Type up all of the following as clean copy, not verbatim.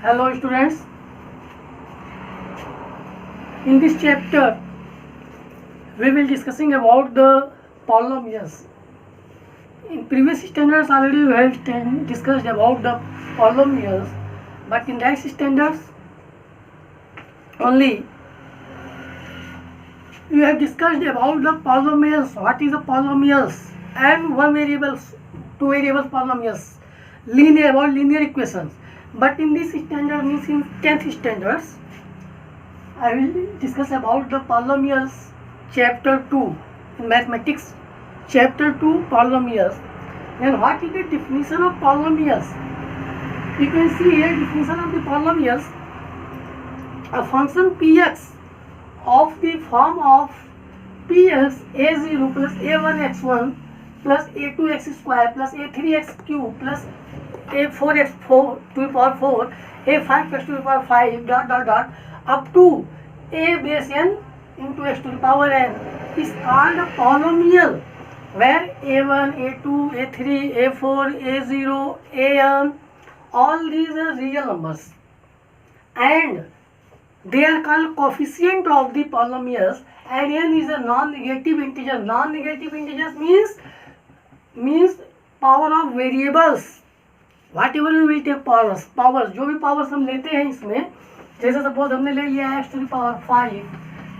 Hello students, in this chapter we will discussing about the polynomials. In previous standards already we have discussed about the polynomials, but in next standards only we have discussed about the polynomials, what is the polynomials and one variables, two variables polynomials, linear equations. But in this standard means in 10th standards I will discuss about the polynomials chapter 2 in mathematics, chapter 2 polynomials. And what is the definition of polynomials? You can see here definition of the polynomials. A function px of the form of px a0 plus a1x1 plus a2x square plus a3x cube plus a4x4 to the power 4 a5 plus to the power 5 dot up to a base n into x to the power n is called a polynomial, where a1, a2, a3, a4, a0, an all these are real numbers and they are called coefficient of the polynomials, and n is a non-negative integer. Non-negative integers means power of variables. Whatever we will take powers, जो भी powers हम लेते हैं इसमें, जैसे suppose हमने ले लिया x to the power 5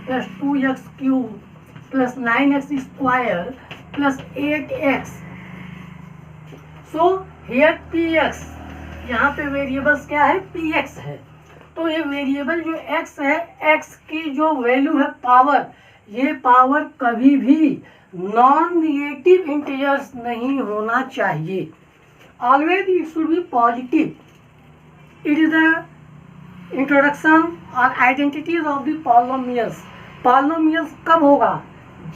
plus 2x cube plus 9x square plus 8x. So here px, यहाँ पे वेरिएबल्स क्या है, px है. तो ये वेरिएबल जो x है, x की जो वैल्यू है पावर, ये पावर कभी भी नॉन निगेटिव इंटीजर्स नहीं होना चाहिए. Always it should be positive. It is the introduction or identities of the polynomials. Polynomials कब होगा,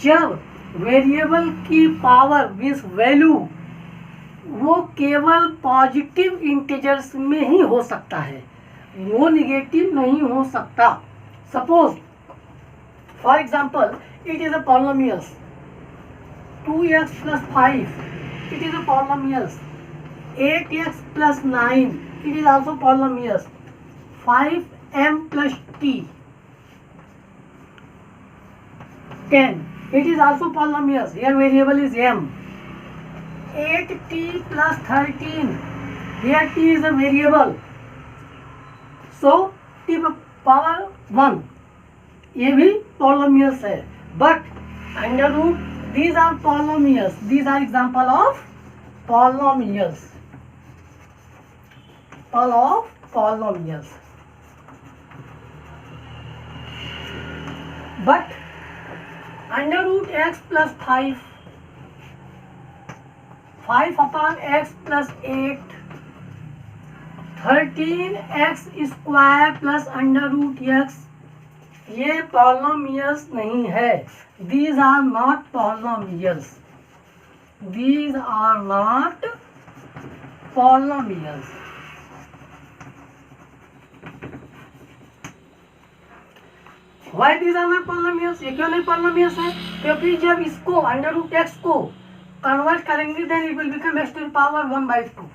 जब वेरिएबल की पावर मीन्स वैल्यू वो केवल पॉजिटिव इंटीजर्स में ही हो सकता है, वो निगेटिव नहीं हो सकता. Suppose for example it is a polynomials 2x plus 5, it is a polynomials. 8x plus 9, it is also polynomials. 5m plus t 10, it is also polynomials. Here variable is m. 8t plus 13, here t is a variable, so t power 1, ये भी polynomials है. But under root, these are polynomials. These are example of polynomials. All of polynomials. But under root x plus 5, 5 upon x plus 8, 13x square plus under root x, ये polynomials नहीं है. These are not polynomials. These are not polynomials. Why these are not polynomials? ये क्यों नहीं polynomials है? क्योंकि जब इसको अंडर रूट एक्स को कन्वर्ट करेंगे then it will become X to the power 1/2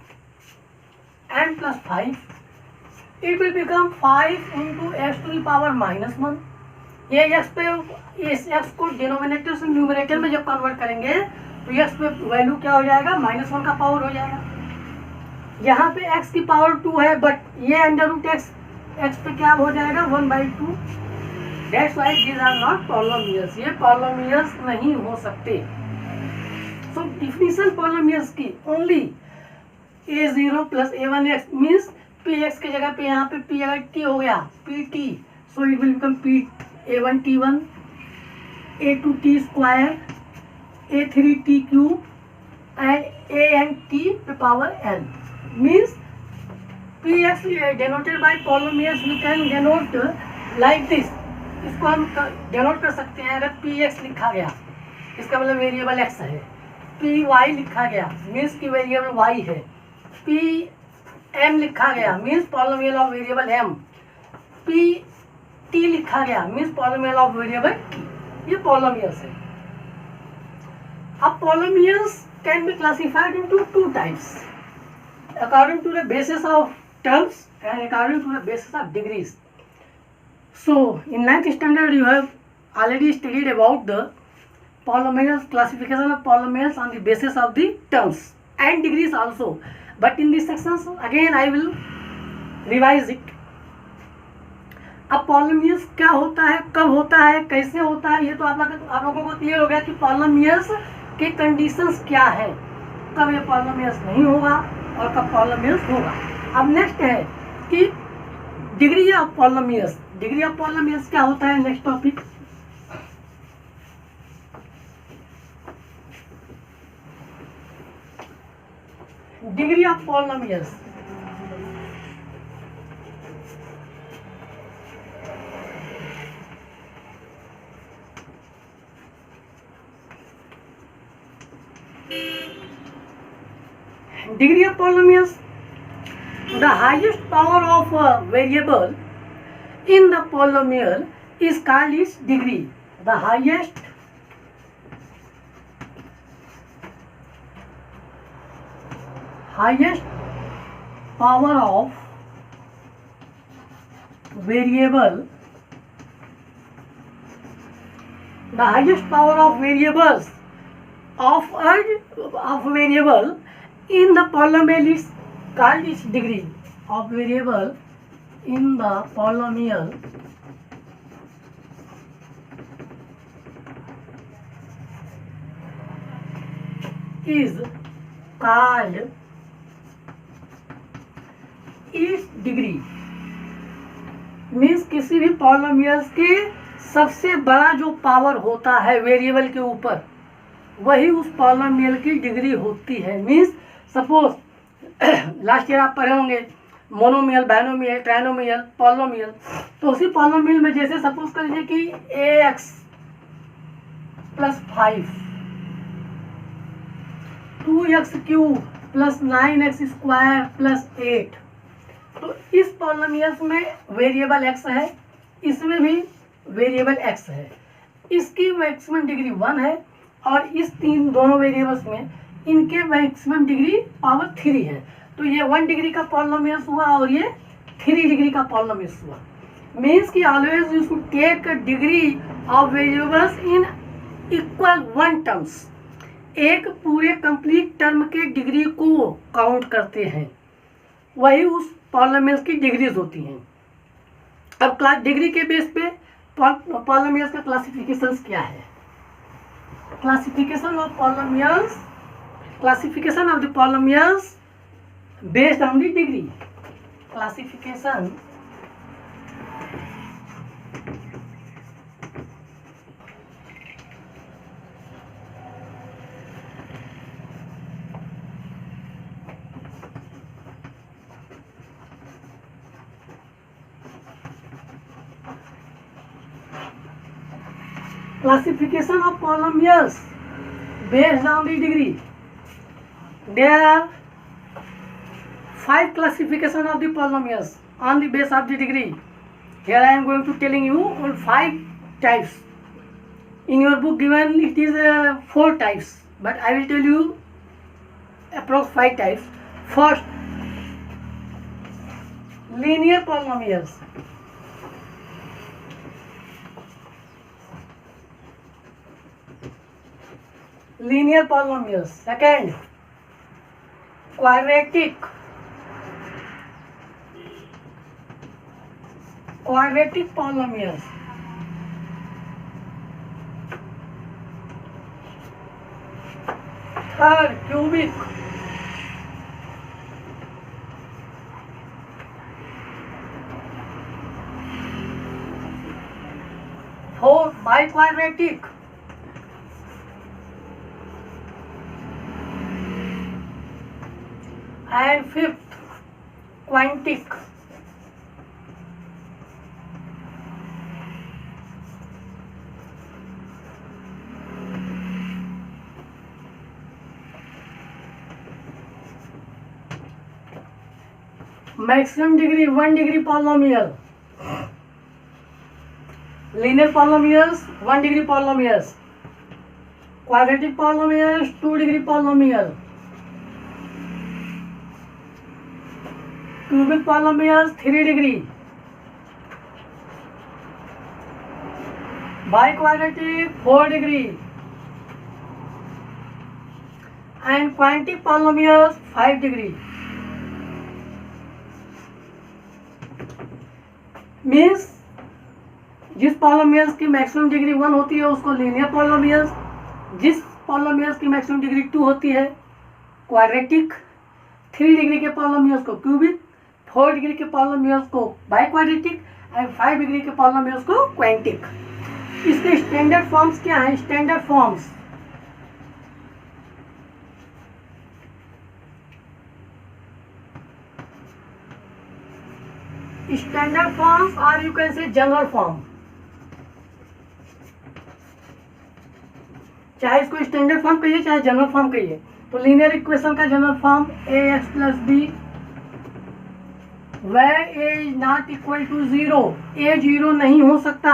and plus 5. It will become 5 into X to the power -1. ये एक्स पे इस एक्स को डिनोमिनेटर से न्यूमरेटर में जब कन्वर्ट करेंगे तो एक्स पे वैल्यू क्या हो जाएगा, -1 का पावर हो जाएगा. यहाँ पे एक्स की पावर 2 है, बट ये अंडर रूट एक्स पे क्या हो जाएगा, 1/2. That's why these are not polynomials. ये polynomials नहीं हो सकते. So definition polynomials की only a0 plus a1x means px के जगह पे यहाँ पे p अगर t हो गया pt, so it will become p a1t1 a2t square a3t cube and a_t to power n means px denoted by polynomials. We can denote like this. इसको हम डेनोट कर सकते हैं. अगर पी एक्स लिखा गया इसका मतलब वेरिएबल एक्स है, पी वाई लिखा गया मीन्स की वेरिएबल वाई है, पी एम लिखा गया means polynomial of variable M, P T लिखा गया means polynomial of variable T. ये पॉलिनोमियल्स है. अब polynomials can be classified into 2 types according to the basis of terms and according to the basis of degrees. So in 9th standard you have already studied about the polynomials, classification of polynomials on the basis of the terms and degrees also, but in this sections again I will revise it. अब polynomials क्या होता है, कब होता है, कैसे होता है, ये तो आप लोगों को क्लियर हो गया कि पॉलिनोमियल्स के कंडीशंस क्या है, कब ये पॉलिनोमियल्स नहीं होगा और कब पॉलिनोमियल्स होगा. अब नेक्स्ट है कि degree of polynomials. Degree of polynomials क्या होता है, next topic. Degree of polynomials. Degree of polynomials, the highest power of a variable in the polynomial is called its degree. The highest power of variable, the highest power of variables of variable in the polynomial is called its degree. Of variable in the polynomial is called its degree. Means किसी भी polynomials के सबसे बड़ा जो power होता है variable के ऊपर, वही उस पॉलिनोमियल की डिग्री होती है. मीन्स सपोज लास्ट ईयर आप पढ़े होंगे मोनोमियल, बाइनोमियल, ट्राइनोमियल, पॉलिनोमियल. तो उसी पॉलिनोमियल में जैसे सपोज कर लीजिए कि ax + 5 2x³ + 9x² + 8. तो इस पॉलिनोमियल्स में वेरिएबल x है, इसमें भी वेरिएबल x है. इसकी मैक्सिमम डिग्री 1 है और इस दोनों वेरिएबल्स में इनके मैक्सिमम डिग्री पावर 3 है. तो ये 1 डिग्री का पॉलिनोमियल्स हुआ और ये 3 डिग्री का पॉलिनोमियल्स हुआ. मीन्स कि always you should take degree of variables in equal 1 terms. एक पूरे कंप्लीट टर्म के डिग्री को काउंट करते हैं, वही उस पॉलिनोमियल्स की डिग्रीज होती हैं. अब डिग्री के बेस पे पॉलिनोमियल्स का क्लासिफिकेशंस क्या है. Classification of polynomials, classification of the polynomials based on the degree. Classification of polynomials based on the degree. There are 5 classification of the polynomials on the base of the degree. Here I am going to telling you on 5 types. In your book given it is 4 types, but I will tell you approx 5 types. First, linear polynomials. Linear polynomials. Second, quadratic polynomials. Third, cubic. Fourth, biquadratic. And fifth, quantic. Maximum degree 1 degree polynomial. Linear polynomials 1 degree polynomials. Quadratic polynomials 2 degree polynomial. Cubic polynomials 3 degree, by quadratic 4 degree and quintic polynomials 5 degree. Means जिस polynomials की maximum degree 1 होती है उसको linear polynomials, जिस polynomials की maximum degree 2 होती है quadratic, 3 degree के पॉलिनोमियल्स को क्यूबिक, 4 डिग्री के पॉलिनोमियल्स को बाई क्वाड्रेटिक एंड 5 डिग्री के पॉलिनोमियल्स को क्वांटिक। इसके स्टैंडर्ड फॉर्म्स क्या हैं? स्टैंडर्ड फॉर्म्स और you can say general form. चाहे इसको स्टैंडर्ड फॉर्म कहिए चाहे जनरल फॉर्म कहिए। तो लीनियर इक्वेशन का general form ax plus B where a is not equal to 0, a 0 नहीं हो सकता।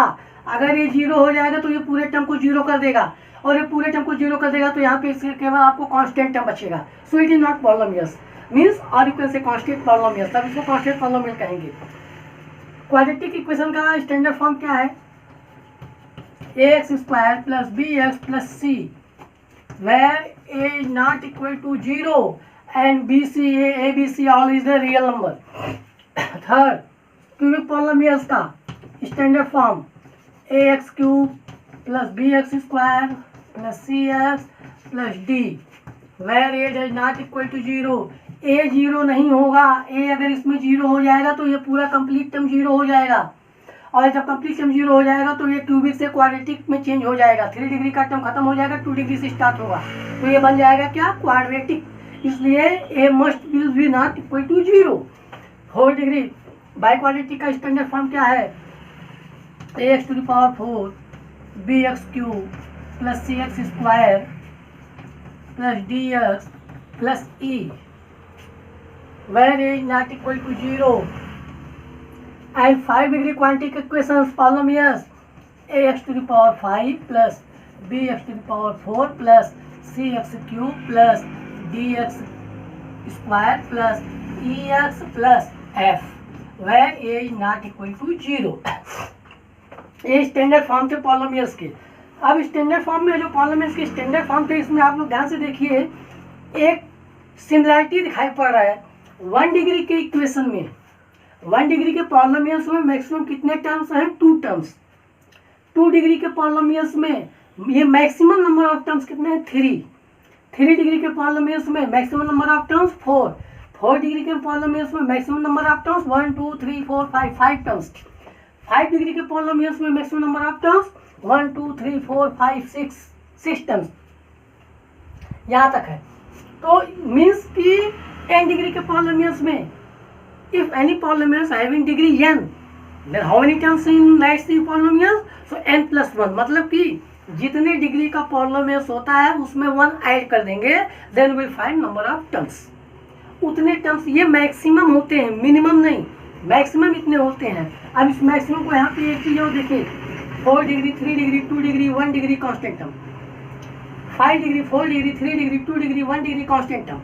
अगर ये 0 हो जाएगा तो ये पूरे टर्म को 0 कर देगा, और ये पूरे टर्म को 0 कर देगा तो यहाँ पे केवल आपको कांस्टेंट टर्म बचेगा। So it is not polynomials, means और you can say constant polynomials, तब इसको कांस्टेंट पॉलिनोमियल कहेंगे। क्वाड्रेटिक इक्वेशन का स्टैंडर्ड फॉर्म क्या है? ax square plus bx plus c where a is not equal to 0 and bc abc all is the real number। Third, cubic polynomials का standard form ax cube plus bx square plus cx plus d where a is not equal to 0, a 0 नहीं होगा। a अगर इसमें 0 हो जाएगा तो ये पूरा कंप्लीट टर्म 0 हो जाएगा, और जब कंप्लीट टर्म 0 हो जाएगा तो ये क्यूबिक से क्वाड्रेटिक में चेंज हो जाएगा। 3 डिग्री का टर्म खत्म हो जाएगा, 2 डिग्री से स्टार्ट होगा, तो ये बन जाएगा क्या? क्वाड्रेटिक। इसलिए a must be not equal to 0। 4 degree by quadratic का स्टैंडर्ड फॉर्म क्या है? ax to the power 4 bx cube plus cx square plus dx plus e where a is not equal to 0 and 5 degree quantic equations polynomials ax to the power 5 plus bx to the power 4 plus cx cube plus dx square plus ex plus f where a is not equal to 0। ये standard form थे polynomials के। अब standard form में जो polynomials के standard form थे, इसमें आप लोग ध्यान से देखिए, एक सिमिलरिटी दिखाई पड़ रहा है। 1 डिग्री के इक्वेशन में 1 डिग्री के पॉलिनोमियल्स में मैक्सिमम कितने टर्म्स हैं? 2 टर्म्स। 2 डिग्री के पॉलिनोमियल्स में ये मैक्सिमम नंबर ऑफ टर्म्स कितने हैं? 3। 3 डिग्री के पॉलिनोमियल्स में maximum number of terms 4। 4 degree के पॉलिनोमियल्स में maximum number of terms 1 2 3 4 5 5 terms. 5 degree के पॉलिनोमियल्स में maximum number of terms 1 2 3 4 5 6 terms. यहाँ तक है। तो मीन्स कि 10 डिग्री के पॉलिनोमियल्स में if any polynomials having degree n, then how many terms in that polynomial? So n plus 1, मतलब कि जितने डिग्री का पॉलिनोमियल्स होता है उसमें 1 ऐड कर देंगे, then we will find number of terms। उतने टर्म्स ये मैक्सिमम होते हैं, मिनिमम नहीं, मैक्सिमम इतने होते हैं। अब इस मैक्सिमम को यहाँ पे एक चीज और देखिए, 4 degree 3 degree 2 degree 1 degree constant term, 5 degree 4 degree 3 degree 2 degree 1 degree constant term.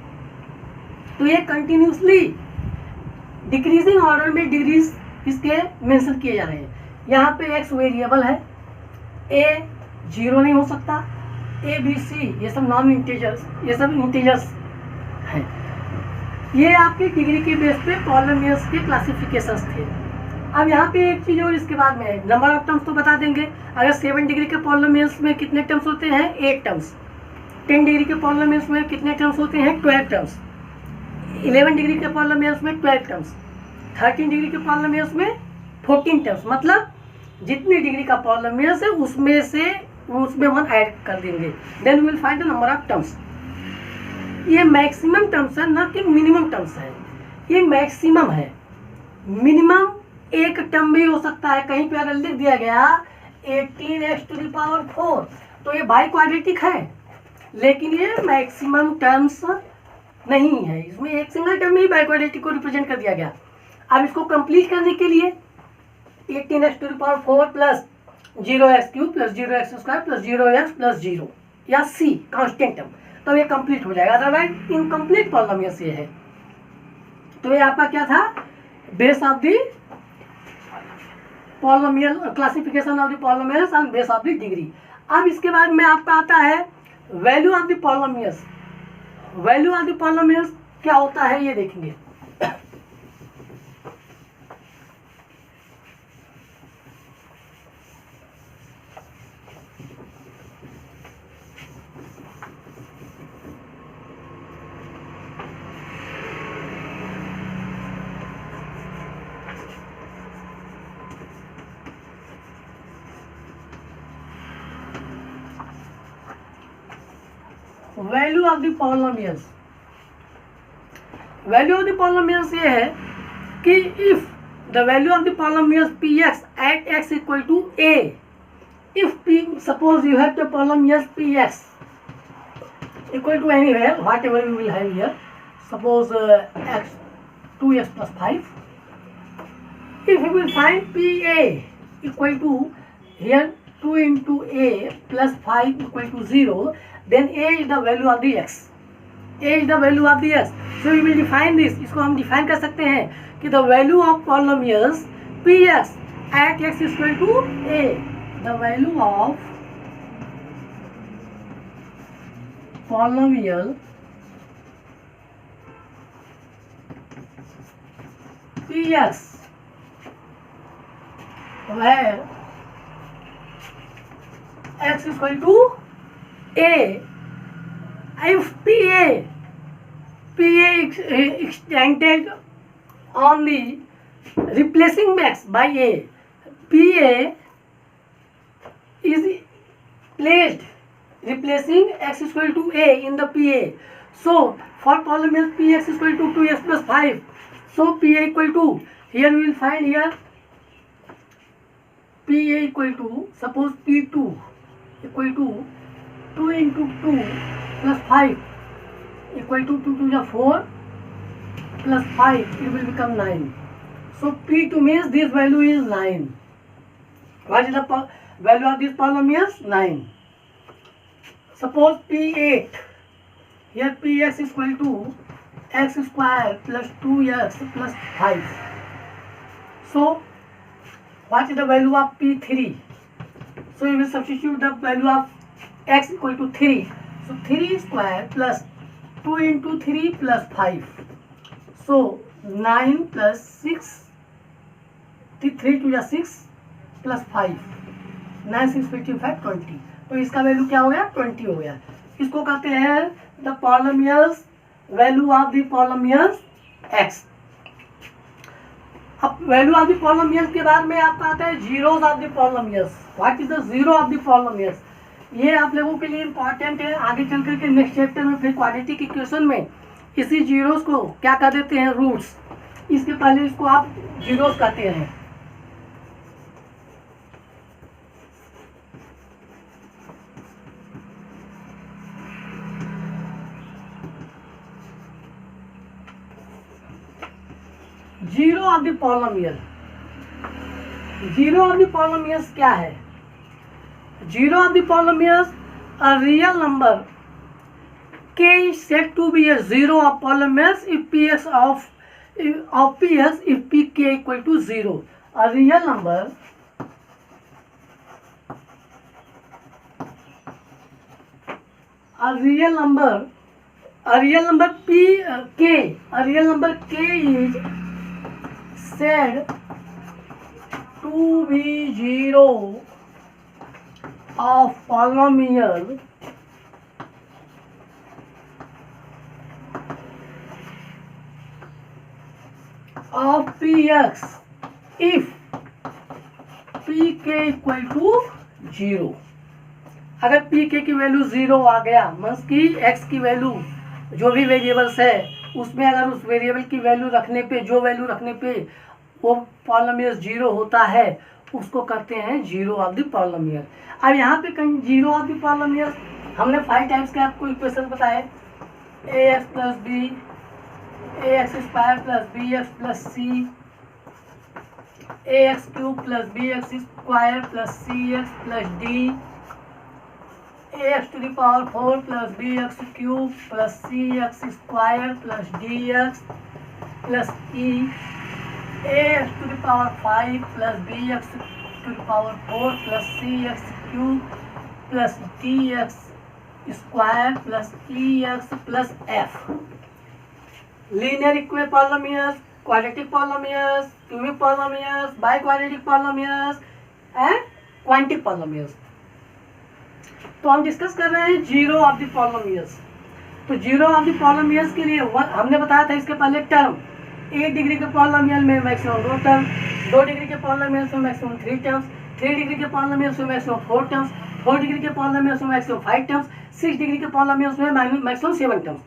तो ये कंटिन्यूसली डिक्रीजिंग ऑर्डर में डिग्रीज इसके मेंशन किए जा रहे हैं। यहाँ पे x वेरिएबल है, a 0 नहीं हो सकता, a b c ये सब नॉन इंटीजर्स, ये सब इंटीजर्स हैं। ये आपके डिग्री के बेस पे पॉलिनोमियल्स के क्लासिफिकेशंस थे। अब यहाँ पे एक चीज़ और इसके बाद में है, नंबर ऑफ टर्म्स तो बता देंगे। अगर 7 डिग्री के पॉलिनोमियल्स में कितने टर्म्स होते हैं? 8 टर्म्स। 10 डिग्री के पॉलिनोमियल्स में कितने टर्म्स होते हैं? 12 टर्म्स। 11 डिग्री के पॉलिनोमियल्स में 12 टर्म्स। 13 डिग्री के पॉलिनोमियल्स में 14 टर्म्स। मतलब जितनी डिग्री का पॉलिनोमियल्स है उसमें 1 ऐड कर देंगे, then we will find the number of terms. ये मैक्सिमम टर्म्स है, ना कि मिनिमम टर्म्स है। ये मैक्सिमम है, मिनिमम एक टर्म भी हो सकता है। कहीं पे अगर लिख दिया गया 18x टू द पावर 4 तो ये बाई क्वाड्रेटिक है, लेकिन ये मैक्सिमम टर्म्स नहीं है। इसमें एक सिंगल टर्म में ही बाई क्वाड्रेटिक को रिप्रेजेंट कर दिया गया। अब इसको कंप्लीट करने के लिए 18x to the power 4 plus 0x cube plus 0x square plus 0x plus 0 या c कांस्टेंट टर्म, तो ये कंप्लीट हो जाएगा। अदरवाइज इनकम्प्लीट पॉलिनोमियल्स ये है। तो ये आपका क्या था, base of the polynomial, classification of the polynomials and base of the degree. अब इसके बाद में आपका आता है value of the polynomials. Value of the polynomials क्या होता है ये देखेंगे। Value of the polynomials, value of the polynomials ये है कि if the value of the polynomials P X at X equal to A, if p, suppose you have the polynomials px equal to anywhere whatever you will have here, suppose x 2x plus 5, if you will find pa equal to here 2 into a plus 5 equal to 0, then a is the value of the x, a is the value of the x, so we will define this, इसको हम define कर सकते हैं कि the value of polynomials px at x is equal to a, the value of polynomial px where x is equal to a, if pa extended on the replacing x by a, pa is placed replacing x is equal to a in the pa. So for polynomial px is equal to 2x plus 5, so pa equal to, here we will find here pa equal to, suppose p2 equal to 2 into 2 plus 5 equal to 2 to the 4 plus 5, it will become 9. So p2 means this value is 9. What is the value of this polynomials? 9. Suppose p8, here px is equal to x square plus 2x plus 5. So what is the value of p3? So you will substitute the value of x equal to 3. So 3 square plus 2 into 3 plus 5. So 9 plus 6, 3 to the 6 plus 5, 9 6 55 20. तो इसका value क्या हो गया, 20 हो गया। इसको कहते हैं the polynomials, value of the polynomials x। अब वैल्यू ऑफ द पॉलिनोमियल्स के बाद में आपका आता है zeros of the polynomials. What is the zero of the polynomials? ये आप लोगों के लिए इंपॉर्टेंट है, आगे चल करके नेक्स्ट चैप्टर में फिर क्वाड्रेटिक इक्वेशन में इसी जीरोस को क्या कर देते हैं, रूट्स। इसके पहले इसको आप जीरोस कहते हैं। Zero of the polynomial, zero of the polynomials क्या है? Zero of the polynomials, a real number k is said to be a zero of polynomials if px of px if pk equal to 0. A real number k is said to be zero of polynomial of px if pk equal to 0। अगर pk की value 0 आ गया, means की x की value जो भी variables है उसमें अगर उस वेरिएबल की वैल्यू रखने पे, जो वैल्यू रखने पे वो पॉलिनोमियल 0 होता है, उसको कहते हैं जीरो ऑफ द पॉलिनोमियल। अब यहाँ पे कहीं जीरो ऑफ द पॉलिनोमियल हमने 5 टाइप्स के आपको इक्वेशन बताए, ax plus B, ax square plus B X plus C, ax cube plus B X square plus C X plus D, ax to the power 4 plus B X cube plus C X square plus D X, plus E A X to the power 5 plus B X to the power 4 plus C X cube plus D X square plus E X plus F. Linear equation polynomials, quadratic polynomials, cubic polynomials, biquadratic polynomials and quintic polynomials. तो हम discuss कर रहे हैं zero of the polynomials. तो zero of the polynomials के लिए हमने बताया था इसके पहले टर्म 1 डिग्री के पॉलिनोमियल में मैक्सिमम 2 टर्म, 2 डिग्री के पॉलिनोमियल्स में मैक्सिमम 3 टर्म्स, 3 डिग्री के पॉलिनोमियल्स में मैक्सिमम 4 टर्म्स, 4 डिग्री के पॉलिनोमियल्स में मैक्सिमम 5 टर्म्स, 6 डिग्री के पॉलिनोमियल्स में मैक्सिमम 7 टर्म्स।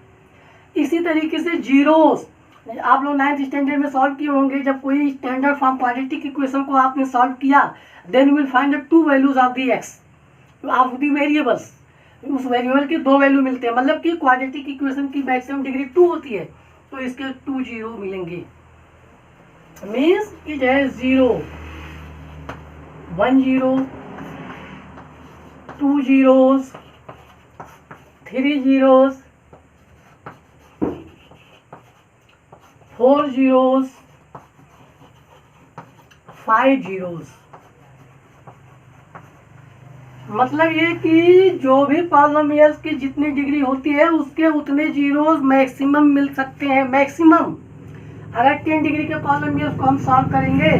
इसी तरीके से जीरोस आप लोग 9th स्टैंडर्ड में सॉल्व किए होंगे। जब कोई स्टैंडर्ड फॉर्म क्वाड्रेटिक इक्वेशन को आपने सॉल्व किया, then you will find the 2 values of the X of the variables. उस वेरिएबल के 2 वैल्यू मिलते हैं, मतलब कि क्वाड्रेटिक इक्वेशन की मैक्सिमम डिग्री 2 होती है, तो इसके 2 जीरो मिलेंगे। मीन्स इट है 0 1 0 2 zeros 3 zeros 4 zeros 5 zeros। मतलब ये कि जो भी पॉलिनोमियल्स की जितनी डिग्री होती है उसके उतने जीरोस मैक्सिमम मिल सकते हैं। मैक्सिमम अगर 10 डिग्री के पॉलिनोमियल्स को हम सॉल्व करेंगे,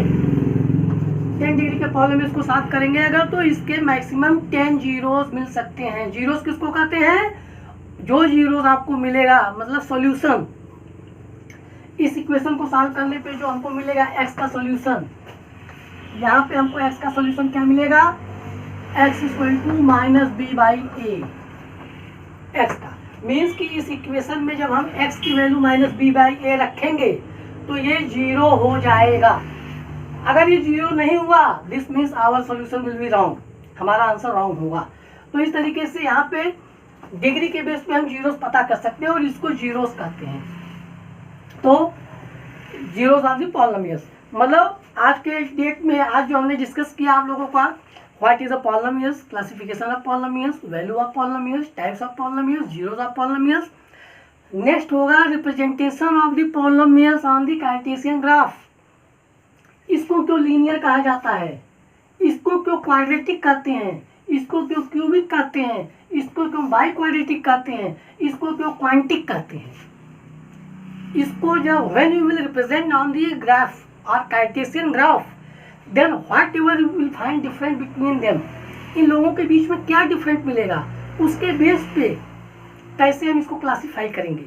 10 डिग्री के पॉलिनोमियल्स को सॉल्व करेंगे अगर, तो इसके मैक्सिमम 10 जीरोस मिल सकते हैं। जीरोस किसको कहते हैं? जो जीरोस आपको मिलेगा, मतलब सॉल्यूशन। इस इक्वेशन को सॉल्व करने पे जो हमको मिलेगा x का सॉल्यूशन, यहाँ पे हमको x का सॉल्यूशन क्या मिलेगा? x equal to minus B by A. X का मीन्स कि इस इक्वेशन में जब हम x की value minus B by A रखेंगे तो ये जीरो हो जाएगा। अगर ये जीरो नहीं हुआ, this means our solution will be wrong, हमारा आंसर रॉन्ग होगा। तो इस तरीके से यहाँ पे डिग्री के बेस पे हम जीरोस पता कर सकते हैं और इसको जीरोस कहते हैं। तो जीरोस ऑफ द पॉलिनोमियल्स, मतलब आज के डेट में आज जो हमने डिस्कस किया आप लोगों का, what is a polynomials, classification of polynomials, value of polynomials, types of polynomials, zeros of polynomials. Next होगा representation of the polynomials on the Cartesian graph. इसको क्यों लीनियर कहा जाता है, इसको क्यों क्वाड्रेटिक कहते हैं, इसको क्यों क्यूबिक कहते हैं, इसको क्यों बाई क्वाड्रेटिक कहते हैं, इसको क्यों क्वांटिक कहते हैं। इसको जब when you will represent on the graph और Cartesian graph, then whatever you will find different between them, इन लोगों के बीच में क्या डिफरेंट मिलेगा, उसके बेस पे कैसे हम इसको क्लासीफाई करेंगे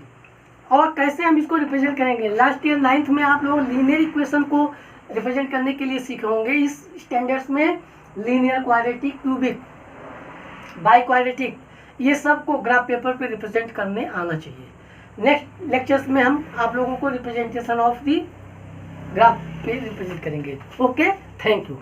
और कैसे हम इसको रिप्रेजेंट करेंगे। लास्ट ईयर 9th में आप लोग लीनियर इक्वेशन को रिप्रेजेंट करने के लिए सीखे होंगे। इस स्टैंडर्ड्स में linear, quadratic, cubic, by quadratic, ये सब को ग्राफ पेपर पे रिप्रेजेंट करने आना चाहिए। नेक्स्ट लेक्चर्स में हम आप लोगों को रिप्रेजेंटेशन ऑफ दी ग्राफ पे रिप्रेजेंट करेंगे। Okay, thank you.